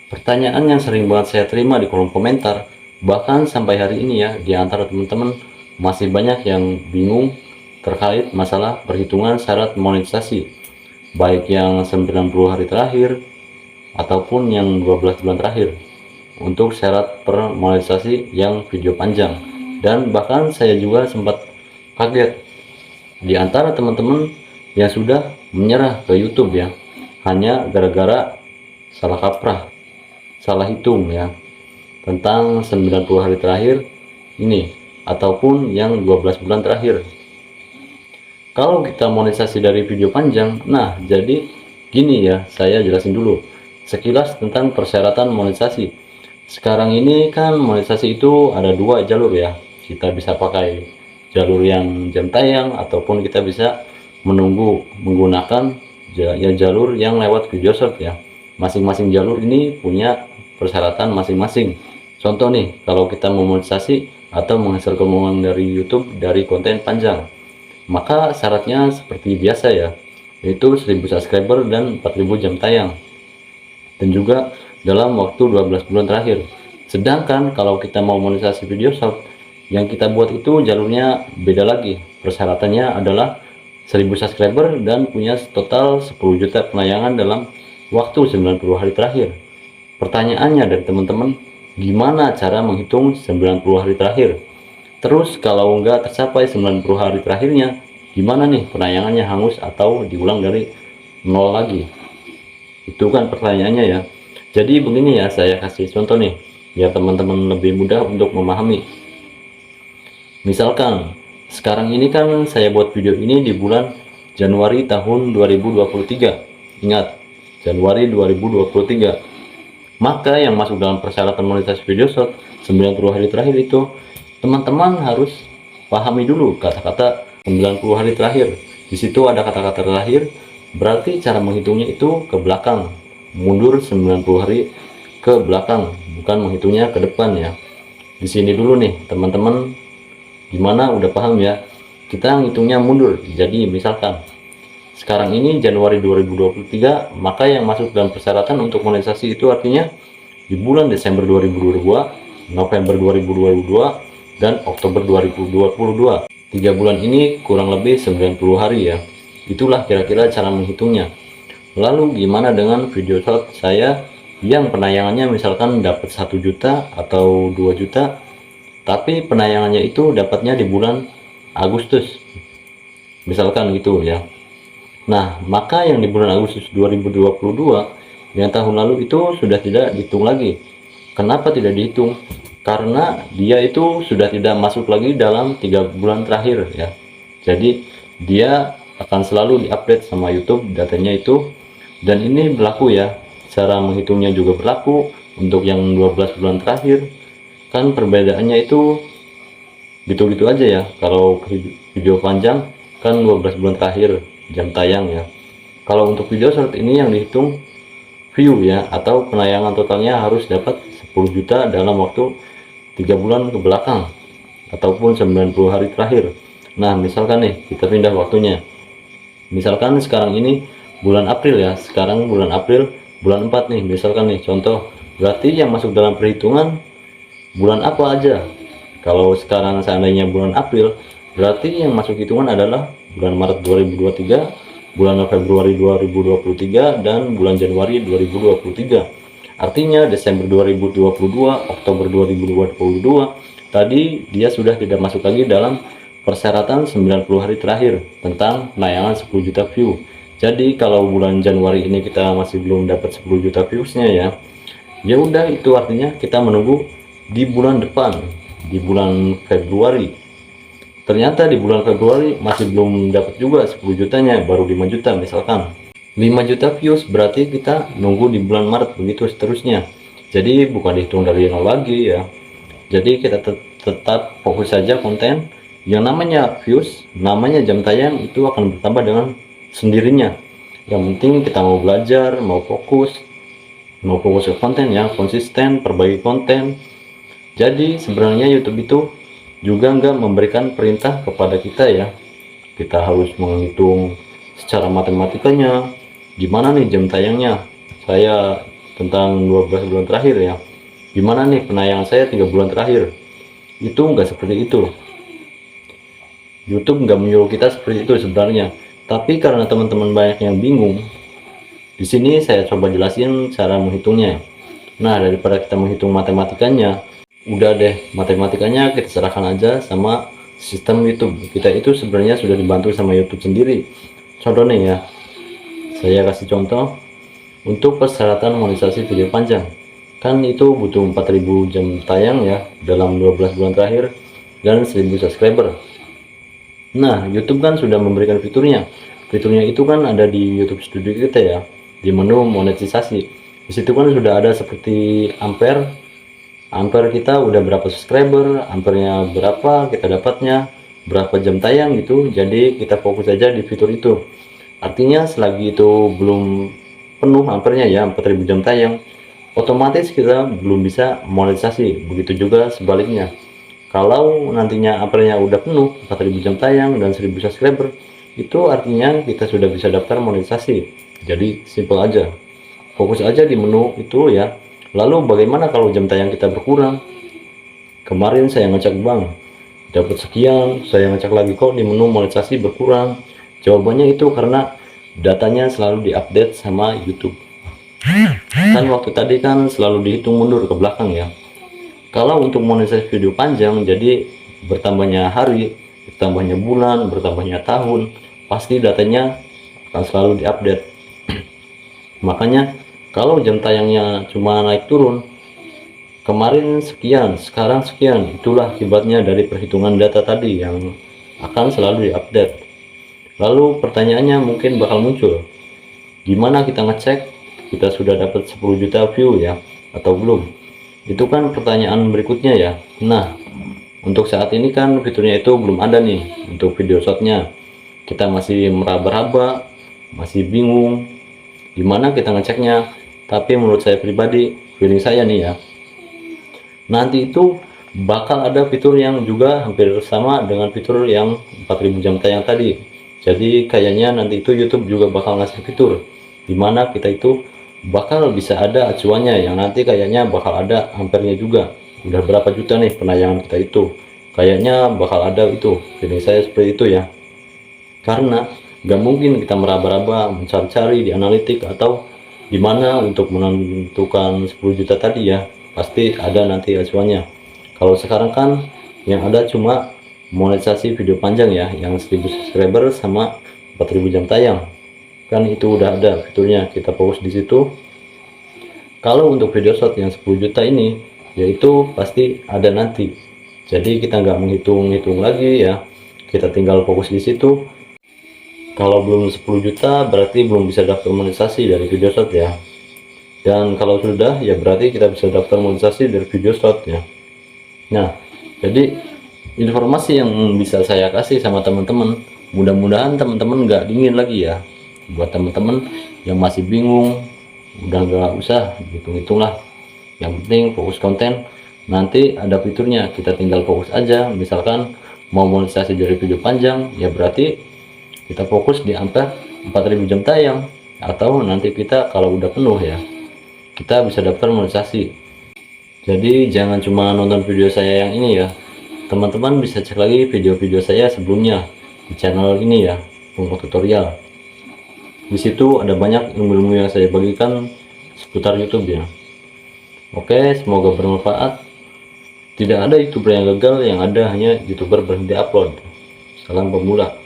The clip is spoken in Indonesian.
Pertanyaan yang sering banget saya terima di kolom komentar, bahkan sampai hari ini ya, di antara teman-teman masih banyak yang bingung terkait masalah perhitungan syarat monetisasi, baik yang 90 hari terakhir ataupun yang 12 bulan terakhir untuk syarat per monetisasi yang video panjang. Dan bahkan saya juga sempat kaget di antara teman-teman yang sudah menyerah ke YouTube ya, hanya gara-gara salah kaprah, salah hitung ya, tentang 90 hari terakhir ini ataupun yang 12 bulan terakhir. Kalau kita monetisasi dari video panjang, nah jadi gini ya, saya jelasin dulu sekilas tentang persyaratan monetisasi. Sekarang ini kan monetisasi itu ada dua jalur ya, kita bisa pakai jalur yang jam tayang ataupun kita bisa menunggu menggunakan jalur yang lewat video short ya. Masing-masing jalur ini punya persyaratan masing-masing. Contoh nih, kalau kita mau monetisasi atau menghasilkan uang dari YouTube dari konten panjang, maka syaratnya seperti biasa ya, yaitu 1000 subscriber dan 4000 jam tayang, dan juga dalam waktu 12 bulan terakhir. Sedangkan kalau kita mau monetisasi video short, yang kita buat itu jalurnya beda lagi. Persyaratannya adalah 1000 subscriber dan punya total 10 juta penayangan dalam waktu 90 hari terakhir. Pertanyaannya dari teman-teman, gimana cara menghitung 90 hari terakhir? Terus kalau nggak tercapai 90 hari terakhirnya, gimana nih penayangannya hangus atau diulang dari nol lagi? Itu kan pertanyaannya ya. Jadi begini ya, saya kasih contoh nih, biar teman-teman lebih mudah untuk memahami. Misalkan, sekarang ini kan saya buat video ini di bulan Januari tahun 2023. Ingat, Januari 2023. Maka yang masuk dalam persyaratan monetisasi video short 90 hari terakhir itu, teman-teman harus pahami dulu kata-kata 90 hari terakhir. Di situ ada kata-kata terakhir, berarti cara menghitungnya itu ke belakang, mundur 90 hari ke belakang, bukan menghitungnya ke depan ya. Di sini dulu nih teman-teman, gimana, udah paham ya? Kita ngitungnya mundur. Jadi misalkan sekarang ini Januari 2023, maka yang masuk dalam persyaratan untuk monetisasi itu artinya di bulan Desember 2022, November 2022, dan Oktober 2022. 3 bulan ini kurang lebih 90 hari ya. Itulah kira-kira cara menghitungnya. Lalu gimana dengan video short saya yang penayangannya misalkan dapat 1 juta atau 2 juta, tapi penayangannya itu dapatnya di bulan Agustus, misalkan gitu ya. Nah, maka yang di bulan Agustus 2022 yang tahun lalu itu sudah tidak dihitung lagi. Kenapa tidak dihitung? Karena dia itu sudah tidak masuk lagi dalam 3 bulan terakhir ya. Jadi dia akan selalu diupdate sama YouTube datanya itu, dan ini berlaku ya. Cara menghitungnya juga berlaku untuk yang 12 bulan terakhir. Kan perbedaannya itu gitu-gitu aja ya. Kalau video panjang kan 12 bulan terakhir jam tayang ya. Kalau untuk video short ini yang dihitung view ya, atau penayangan totalnya harus dapat 10 juta dalam waktu 3 bulan ke belakang ataupun 90 hari terakhir. Nah, misalkan nih kita pindah waktunya. Misalkan sekarang ini bulan April ya. Sekarang bulan April, bulan 4 nih misalkan nih contoh. Berarti yang masuk dalam perhitungan bulan apa aja? Kalau sekarang seandainya bulan April, berarti yang masuk hitungan adalah bulan Maret 2023, bulan Februari 2023, dan bulan Januari 2023. Artinya Desember 2022, Oktober 2022 tadi dia sudah tidak masuk lagi dalam persyaratan 90 hari terakhir tentang penayangan 10 juta view. Jadi kalau bulan Januari ini kita masih belum dapat 10 juta viewsnya ya, ya udah, itu artinya kita menunggu di bulan depan, di bulan Februari. Ternyata di bulan Februari masih belum dapat juga 10 jutanya, baru 5 juta misalkan. 5 juta views berarti kita nunggu di bulan Maret, begitu seterusnya. Jadi bukan dihitung dari nol lagi ya. Jadi kita tetap fokus saja konten. Yang namanya views, namanya jam tayang itu akan bertambah dengan sendirinya. Yang penting kita mau belajar, mau fokus ke konten ya, konsisten, perbaiki konten. Jadi sebenarnya YouTube itu juga nggak memberikan perintah kepada kita ya. Kita harus menghitung secara matematikanya, gimana nih jam tayangnya. Saya tentang 12 bulan terakhir ya, gimana nih penayangan saya 3 bulan terakhir. Itu nggak seperti itu. YouTube nggak menyuruh kita seperti itu sebenarnya, tapi karena teman-teman banyak yang bingung, di sini saya coba jelasin cara menghitungnya. Nah, daripada kita menghitung matematikanya, udah deh, matematikanya kita serahkan aja sama sistem YouTube. Kita itu sebenarnya sudah dibantu sama YouTube sendiri. Contoh nih ya, saya kasih contoh untuk persyaratan monetisasi video panjang. Kan itu butuh 4000 jam tayang ya dalam 12 bulan terakhir dan 1000 subscriber. Nah, YouTube kan sudah memberikan fiturnya. Fiturnya itu kan ada di YouTube Studio kita ya, di menu monetisasi. Di situ kan sudah ada seperti ampere kita udah berapa subscriber, ampernya berapa kita dapatnya, berapa jam tayang gitu. Jadi kita fokus aja di fitur itu. Artinya selagi itu belum penuh ampernya ya, 4000 jam tayang, otomatis kita belum bisa monetisasi. Begitu juga sebaliknya, kalau nantinya ampernya udah penuh 4000 jam tayang dan 1000 subscriber, itu artinya kita sudah bisa daftar monetisasi. Jadi simple aja, fokus aja di menu itu ya. Lalu bagaimana kalau jam tayang kita berkurang? Kemarin saya ngecek bang, dapat sekian, saya ngecek lagi kok di menu monetisasi berkurang. Jawabannya itu karena datanya selalu diupdate sama YouTube. Kan waktu tadi kan selalu dihitung mundur ke belakang ya. Kalau untuk monetisasi video panjang, jadi bertambahnya hari, bertambahnya bulan, bertambahnya tahun, pasti datanya akan selalu diupdate. Makanya kalau jam tayangnya cuma naik turun, kemarin sekian, sekarang sekian, itulah akibatnya dari perhitungan data tadi yang akan selalu diupdate. Lalu pertanyaannya mungkin bakal muncul, gimana kita ngecek kita sudah dapat 10 juta view ya atau belum? Itu kan pertanyaan berikutnya ya. Nah, untuk saat ini kan fiturnya itu belum ada nih untuk video shotnya. Kita masih meraba-raba, masih bingung gimana kita ngeceknya. Tapi menurut saya pribadi, feeling saya nih ya, nanti itu bakal ada fitur yang juga hampir sama dengan fitur yang 4000 jam tayang tadi. Jadi kayaknya nanti itu YouTube juga bakal ngasih fitur dimana kita itu bakal bisa ada acuannya, yang nanti kayaknya bakal ada ampernya juga, udah berapa juta nih penayangan kita itu, kayaknya bakal ada itu. Feeling saya seperti itu ya, karena nggak mungkin kita meraba-raba mencari-cari di analitik atau dimana untuk menentukan 10 juta tadi ya, pasti ada nanti acuannya. Kalau sekarang kan yang ada cuma monetisasi video panjang ya, yang 1000 subscriber sama 4000 jam tayang, kan itu udah ada fiturnya, kita fokus di situ. Kalau untuk video shot yang 10 juta ini, yaitu pasti ada nanti. Jadi kita nggak menghitung-hitung lagi ya, kita tinggal fokus di situ. Kalau belum 10 juta berarti belum bisa daftar monetisasi dari video shot ya. Dan kalau sudah ya berarti kita bisa daftar monetisasi dari video shot ya. Nah, jadi informasi yang bisa saya kasih sama teman-teman, mudah-mudahan teman-teman nggak dingin lagi ya. Buat teman-teman yang masih bingung, udah nggak usah hitung-hitung lah, yang penting fokus konten. Nanti ada fiturnya, kita tinggal fokus aja. Misalkan mau monetisasi dari video panjang ya berarti kita fokus di ampere 4000 jam tayang, atau nanti kita kalau udah penuh ya kita bisa daftar monetisasi. Jadi jangan cuma nonton video saya yang ini ya, teman-teman bisa cek lagi video-video saya sebelumnya di channel ini ya, Pungo Tutorial. Di situ ada banyak ilmu-ilmu yang saya bagikan seputar YouTube ya. Oke, semoga bermanfaat. Tidak ada YouTuber yang gagal, yang ada hanya YouTuber berhenti upload. Salam pemula.